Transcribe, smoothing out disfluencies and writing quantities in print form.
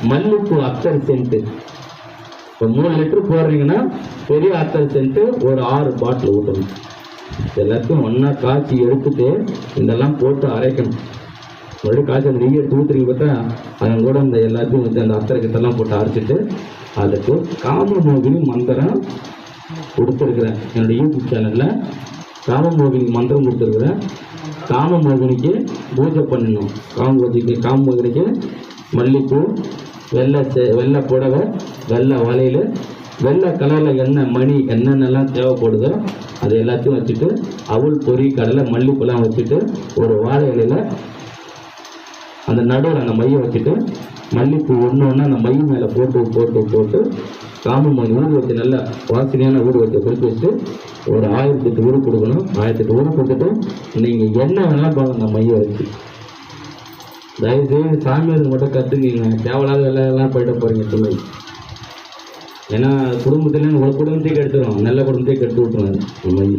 மல்லிப்பூ அத்தர் சென்ட்டு. இப்போ 3 லிட்டர் போடுறீங்கன்னா பெரிய அத்தர் சென்ட்டு ஒரு 6 பாட்டில் ஊற்றணும். எல்லாத்தையும் ஒன்றா காய்ச்சி எடுத்துட்டு இதெல்லாம் போட்டு அரைக்கணும். மறுபடியும் காய்ச்சி அந்த நெய்யை எடுத்து ஊற்றுறீங்க பார்த்தா அதன் கூட இந்த எல்லாத்தையும் வச்சு அந்த அத்தரை கிட்டெல்லாம் போட்டு அரைச்சிட்டு அதுக்கு காமமோகினி மந்திரம் கொடுத்துருக்குறேன். என்னோடய யூடியூப் சேனலில் காமமோகினி மந்திரம் கொடுத்துருக்குறேன். காமமோகினிக்கு பூஜை பண்ணணும். காமமோகினிக்கு மல்லிப்பூ, வெள்ளை புடவை, வெள்ளை வளையல், வெள்ளை கலரில் எண்ணெய் மணி என்னென்னலாம் தேவைப்படுதோ அது எல்லாத்தையும் வச்சுட்டு அவள் பொறி கடலை மல்லிப்பூலாம் வச்சுட்டு ஒரு வாழை இலையில் அந்த நடுவில் அந்த மையை வச்சுட்டு மல்லிப்பூ ஒன்று அந்த மை மேலே போட்டு காமமோகினி ஊடு வச்சு நல்ல வாசனையான ஊடு வச்சு கொடுத்து வச்சு ஒரு 1008 ஊடு கொடுக்கணும். 1008 ஊடு கொடுத்துட்டு நீங்கள் என்ன வேணாலும் பாருங்க அந்த மையை வச்சு. தயவுசெய்து சாமியாருக்கு மட்டும் கற்றுக்கிங்க. தேவையில்லாத வேலையெல்லாம் போயிட்டு போகிறீங்க துணை. ஏன்னா குடும்பத்துலேயும் ஒரு குடும்பத்தையும் கெடுத்துடும், நல்ல குடும்பத்தையும் கெடுத்து விட்டுருவாங்க மை.